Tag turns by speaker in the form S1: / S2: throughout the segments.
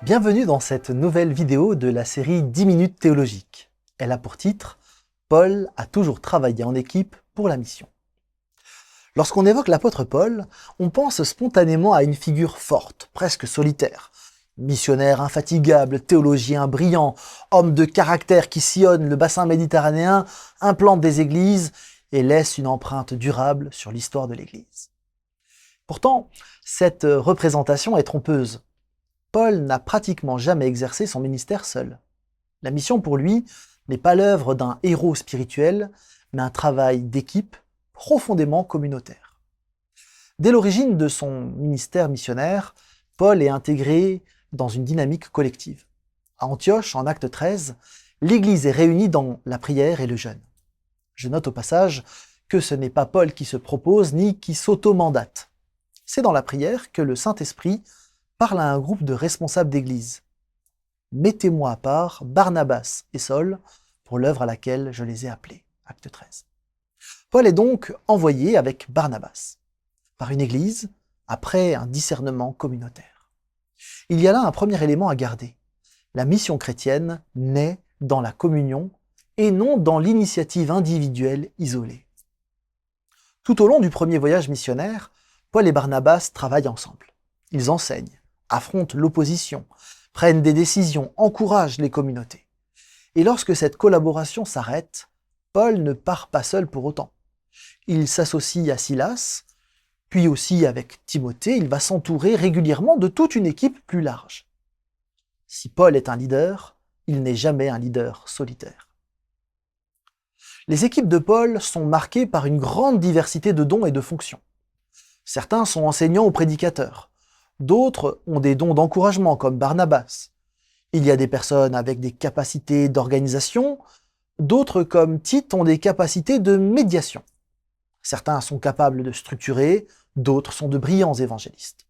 S1: Bienvenue dans cette nouvelle vidéo de la série 10 minutes théologiques. Elle a pour titre « Paul a toujours travaillé en équipe pour la mission ». Lorsqu'on évoque l'apôtre Paul, on pense spontanément à une figure forte, presque solitaire. Missionnaire infatigable, théologien brillant, homme de caractère qui sillonne le bassin méditerranéen, implante des églises et laisse une empreinte durable sur l'histoire de l'Église. Pourtant, cette représentation est trompeuse. Paul n'a pratiquement jamais exercé son ministère seul. La mission pour lui n'est pas l'œuvre d'un héros spirituel, mais un travail d'équipe profondément communautaire. Dès l'origine de son ministère missionnaire, Paul est intégré dans une dynamique collective. À Antioche, en Acte 13, l'Église est réunie dans la prière et le jeûne. Je note au passage que ce n'est pas Paul qui se propose ni qui s'auto-mandate. C'est dans la prière que le Saint-Esprit parle à un groupe de responsables d'église. « Mettez-moi à part Barnabas et Saul pour l'œuvre à laquelle je les ai appelés. » Acte 13. Paul est donc envoyé avec Barnabas par une église après un discernement communautaire. Il y a là un premier élément à garder. La mission chrétienne naît dans la communion et non dans l'initiative individuelle isolée. Tout au long du premier voyage missionnaire, Paul et Barnabas travaillent ensemble. Ils enseignent, affrontent l'opposition, prennent des décisions, encouragent les communautés. Et lorsque cette collaboration s'arrête, Paul ne part pas seul pour autant. Il s'associe à Silas, puis aussi avec Timothée, il va s'entourer régulièrement de toute une équipe plus large. Si Paul est un leader, il n'est jamais un leader solitaire. Les équipes de Paul sont marquées par une grande diversité de dons et de fonctions. Certains sont enseignants ou prédicateurs. D'autres ont des dons d'encouragement, comme Barnabas. Il y a des personnes avec des capacités d'organisation, d'autres, comme Tite, ont des capacités de médiation. Certains sont capables de structurer, d'autres sont de brillants évangélistes.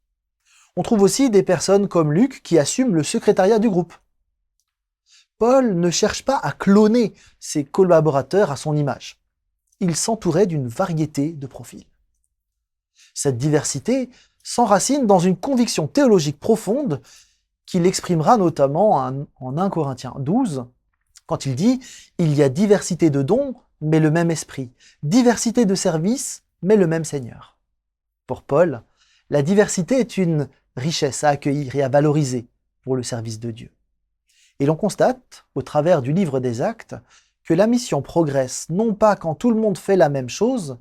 S1: On trouve aussi des personnes comme Luc qui assument le secrétariat du groupe. Paul ne cherche pas à cloner ses collaborateurs à son image. Il s'entourait d'une variété de profils. Cette diversité s'enracine dans une conviction théologique profonde qu'il exprimera notamment en 1 Corinthiens 12, quand il dit « Il y a diversité de dons, mais le même esprit, diversité de services, mais le même Seigneur ». Pour Paul, la diversité est une richesse à accueillir et à valoriser pour le service de Dieu. Et l'on constate, au travers du livre des Actes, que la mission progresse non pas quand tout le monde fait la même chose,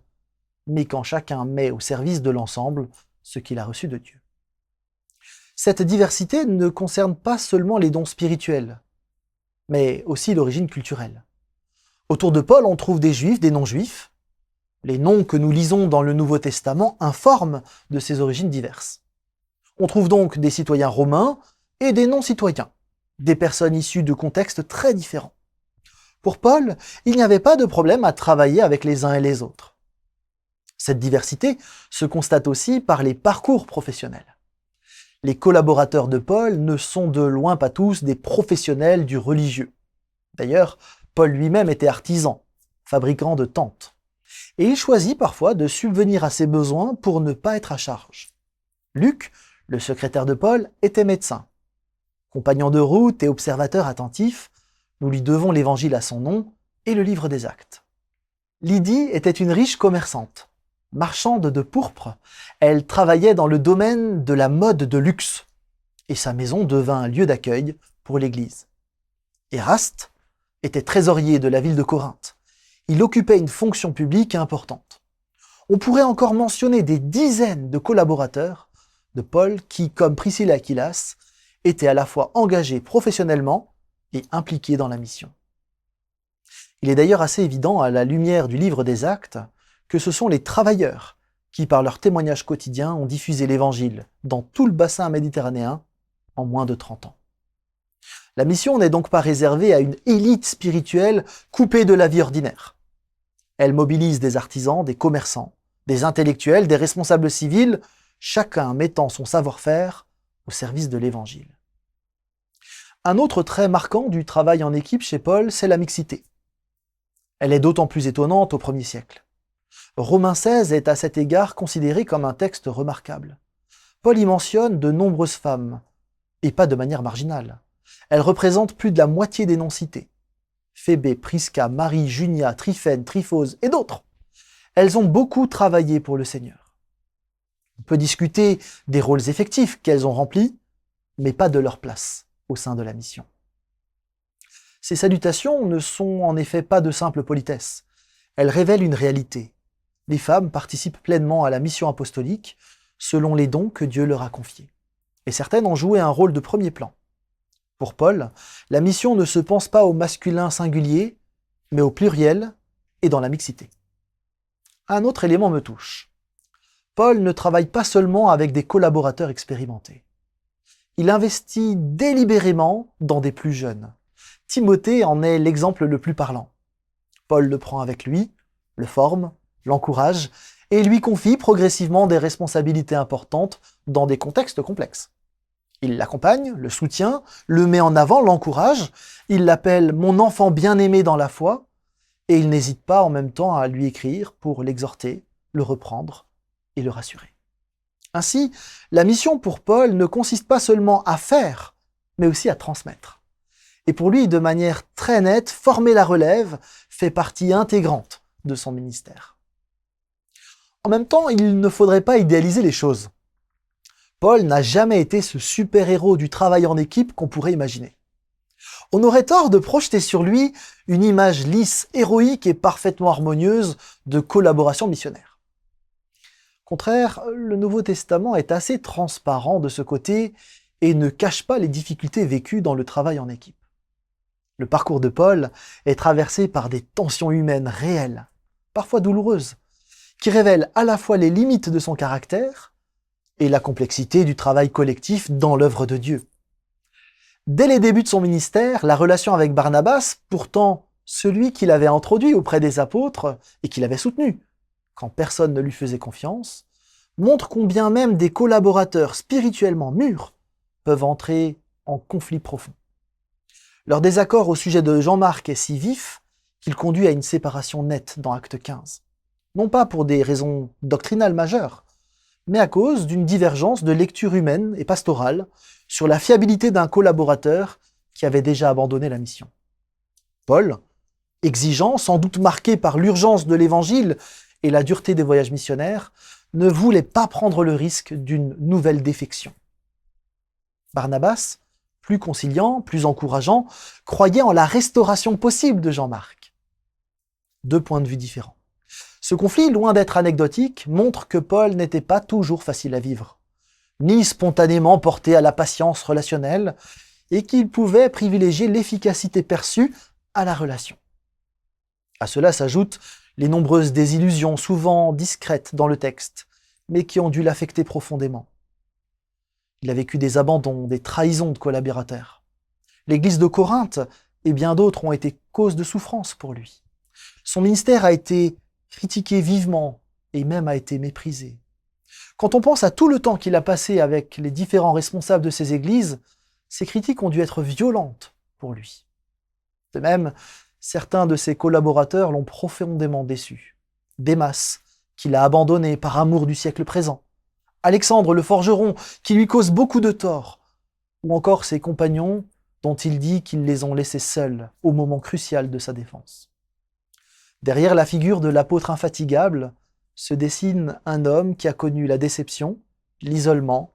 S1: mais quand chacun met au service de l'ensemble ce qu'il a reçu de Dieu. Cette diversité ne concerne pas seulement les dons spirituels, mais aussi l'origine culturelle. Autour de Paul, on trouve des juifs, des non-juifs. Les noms que nous lisons dans le Nouveau Testament informent de ces origines diverses. On trouve donc des citoyens romains et des non-citoyens, des personnes issues de contextes très différents. Pour Paul, il n'y avait pas de problème à travailler avec les uns et les autres. Cette diversité se constate aussi par les parcours professionnels. Les collaborateurs de Paul ne sont de loin pas tous des professionnels du religieux. D'ailleurs, Paul lui-même était artisan, fabricant de tentes. Et il choisit parfois de subvenir à ses besoins pour ne pas être à charge. Luc, le secrétaire de Paul, était médecin. Compagnon de route et observateur attentif, nous lui devons l'évangile à son nom et le livre des Actes. Lydie était une riche commerçante. Marchande de pourpre, elle travaillait dans le domaine de la mode de luxe, et sa maison devint un lieu d'accueil pour l'Église. Éraste était trésorier de la ville de Corinthe. Il occupait une fonction publique importante. On pourrait encore mentionner des dizaines de collaborateurs de Paul qui, comme Priscilla et Aquilas, étaient à la fois engagés professionnellement et impliqués dans la mission. Il est d'ailleurs assez évident, à la lumière du livre des Actes, que ce sont les travailleurs qui, par leur témoignage quotidien, ont diffusé l'Évangile dans tout le bassin méditerranéen en moins de 30 ans. La mission n'est donc pas réservée à une élite spirituelle coupée de la vie ordinaire. Elle mobilise des artisans, des commerçants, des intellectuels, des responsables civils, chacun mettant son savoir-faire au service de l'Évangile. Un autre trait marquant du travail en équipe chez Paul, c'est la mixité. Elle est d'autant plus étonnante au 1er siècle. Romains 16 est à cet égard considéré comme un texte remarquable. Paul y mentionne de nombreuses femmes, et pas de manière marginale. Elles représentent plus de la moitié des non-cités. Phébé, Prisca, Marie, Junia, Tryphène, Tryphose et d'autres. Elles ont beaucoup travaillé pour le Seigneur. On peut discuter des rôles effectifs qu'elles ont remplis, mais pas de leur place au sein de la mission. Ces salutations ne sont en effet pas de simple politesse. Elles révèlent une réalité. Les femmes participent pleinement à la mission apostolique selon les dons que Dieu leur a confiés. Et certaines ont joué un rôle de premier plan. Pour Paul, la mission ne se pense pas au masculin singulier, mais au pluriel et dans la mixité. Un autre élément me touche. Paul ne travaille pas seulement avec des collaborateurs expérimentés. Il investit délibérément dans des plus jeunes. Timothée en est l'exemple le plus parlant. Paul le prend avec lui, le forme, l'encourage et lui confie progressivement des responsabilités importantes dans des contextes complexes. Il l'accompagne, le soutient, le met en avant, l'encourage, il l'appelle « mon enfant bien-aimé dans la foi » et il n'hésite pas en même temps à lui écrire pour l'exhorter, le reprendre et le rassurer. Ainsi, la mission pour Paul ne consiste pas seulement à faire, mais aussi à transmettre. Et pour lui, de manière très nette, former la relève fait partie intégrante de son ministère. En même temps, il ne faudrait pas idéaliser les choses. Paul n'a jamais été ce super-héros du travail en équipe qu'on pourrait imaginer. On aurait tort de projeter sur lui une image lisse, héroïque et parfaitement harmonieuse de collaboration missionnaire. Au contraire, le Nouveau Testament est assez transparent de ce côté et ne cache pas les difficultés vécues dans le travail en équipe. Le parcours de Paul est traversé par des tensions humaines réelles, parfois douloureuses, qui révèlent à la fois les limites de son caractère et la complexité du travail collectif dans l'œuvre de Dieu. Dès les débuts de son ministère, la relation avec Barnabas, pourtant celui qu'il avait introduit auprès des apôtres et qu'il avait soutenu, quand personne ne lui faisait confiance, montre combien même des collaborateurs spirituellement mûrs peuvent entrer en conflit profond. Leur désaccord au sujet de Jean-Marc est si vif qu'il conduit à une séparation nette dans Acte 15. Non pas pour des raisons doctrinales majeures, mais à cause d'une divergence de lecture humaine et pastorale sur la fiabilité d'un collaborateur qui avait déjà abandonné la mission. Paul, exigeant, sans doute marqué par l'urgence de l'évangile et la dureté des voyages missionnaires, ne voulait pas prendre le risque d'une nouvelle défection. Barnabas, plus conciliant, plus encourageant, croyait en la restauration possible de Jean-Marc. Deux points de vue différents. Ce conflit, loin d'être anecdotique, montre que Paul n'était pas toujours facile à vivre, ni spontanément porté à la patience relationnelle, et qu'il pouvait privilégier l'efficacité perçue à la relation. À cela s'ajoutent les nombreuses désillusions, souvent discrètes dans le texte, mais qui ont dû l'affecter profondément. Il a vécu des abandons, des trahisons de collaborateurs. L'église de Corinthe et bien d'autres ont été cause de souffrance pour lui. Son ministère a été critiqué vivement et même a été méprisé. Quand on pense à tout le temps qu'il a passé avec les différents responsables de ces églises, ces critiques ont dû être violentes pour lui. De même, certains de ses collaborateurs l'ont profondément déçu. Démas, qu'il a abandonné par amour du siècle présent. Alexandre le forgeron, qui lui cause beaucoup de tort. Ou encore ses compagnons, dont il dit qu'ils les ont laissés seuls au moment crucial de sa défense. Derrière la figure de l'apôtre infatigable se dessine un homme qui a connu la déception, l'isolement,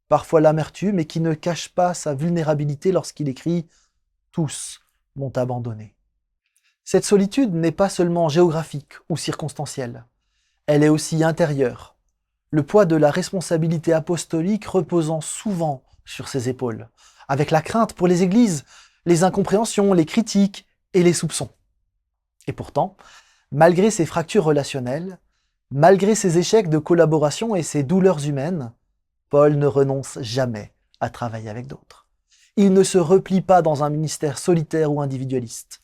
S1: parfois l'amertume, et qui ne cache pas sa vulnérabilité lorsqu'il écrit « Tous m'ont abandonné ». Cette solitude n'est pas seulement géographique ou circonstancielle, elle est aussi intérieure, le poids de la responsabilité apostolique reposant souvent sur ses épaules, avec la crainte pour les églises, les incompréhensions, les critiques et les soupçons. Et pourtant, malgré ces fractures relationnelles, malgré ses échecs de collaboration et ses douleurs humaines, Paul ne renonce jamais à travailler avec d'autres. Il ne se replie pas dans un ministère solitaire ou individualiste,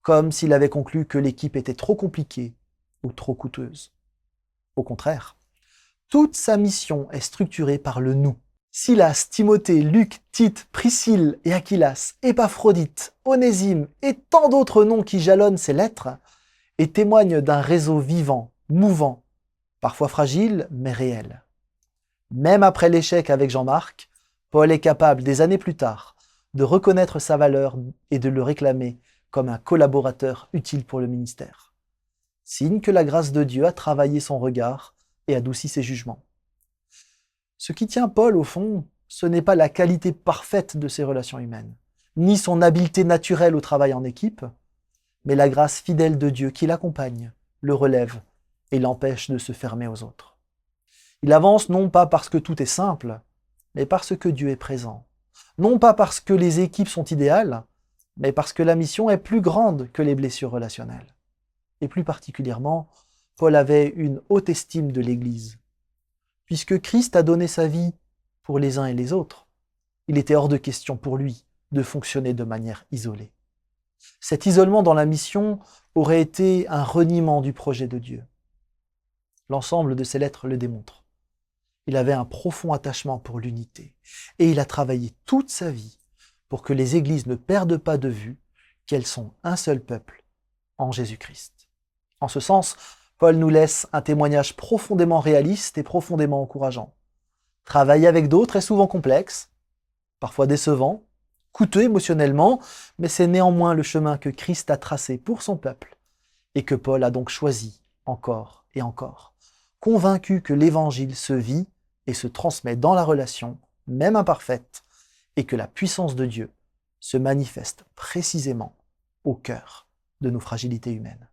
S1: comme s'il avait conclu que l'équipe était trop compliquée ou trop coûteuse. Au contraire, toute sa mission est structurée par le « nous ». Silas, Timothée, Luc, Tite, Priscille et Aquilas, Épaphrodite, Onésime et tant d'autres noms qui jalonnent ces lettres et témoignent d'un réseau vivant, mouvant, parfois fragile mais réel. Même après l'échec avec Jean-Marc, Paul est capable, des années plus tard, de reconnaître sa valeur et de le réclamer comme un collaborateur utile pour le ministère. Signe que la grâce de Dieu a travaillé son regard et adouci ses jugements. Ce qui tient Paul, au fond, ce n'est pas la qualité parfaite de ses relations humaines, ni son habileté naturelle au travail en équipe, mais la grâce fidèle de Dieu qui l'accompagne, le relève et l'empêche de se fermer aux autres. Il avance non pas parce que tout est simple, mais parce que Dieu est présent. Non pas parce que les équipes sont idéales, mais parce que la mission est plus grande que les blessures relationnelles. Et plus particulièrement, Paul avait une haute estime de l'Église. Puisque Christ a donné sa vie pour les uns et les autres, il était hors de question pour lui de fonctionner de manière isolée. Cet isolement dans la mission aurait été un reniement du projet de Dieu. L'ensemble de ses lettres le démontre. Il avait un profond attachement pour l'unité et il a travaillé toute sa vie pour que les églises ne perdent pas de vue qu'elles sont un seul peuple en Jésus-Christ. En ce sens, Paul nous laisse un témoignage profondément réaliste et profondément encourageant. Travailler avec d'autres est souvent complexe, parfois décevant, coûteux émotionnellement, mais c'est néanmoins le chemin que Christ a tracé pour son peuple et que Paul a donc choisi encore et encore, convaincu que l'Évangile se vit et se transmet dans la relation, même imparfaite, et que la puissance de Dieu se manifeste précisément au cœur de nos fragilités humaines.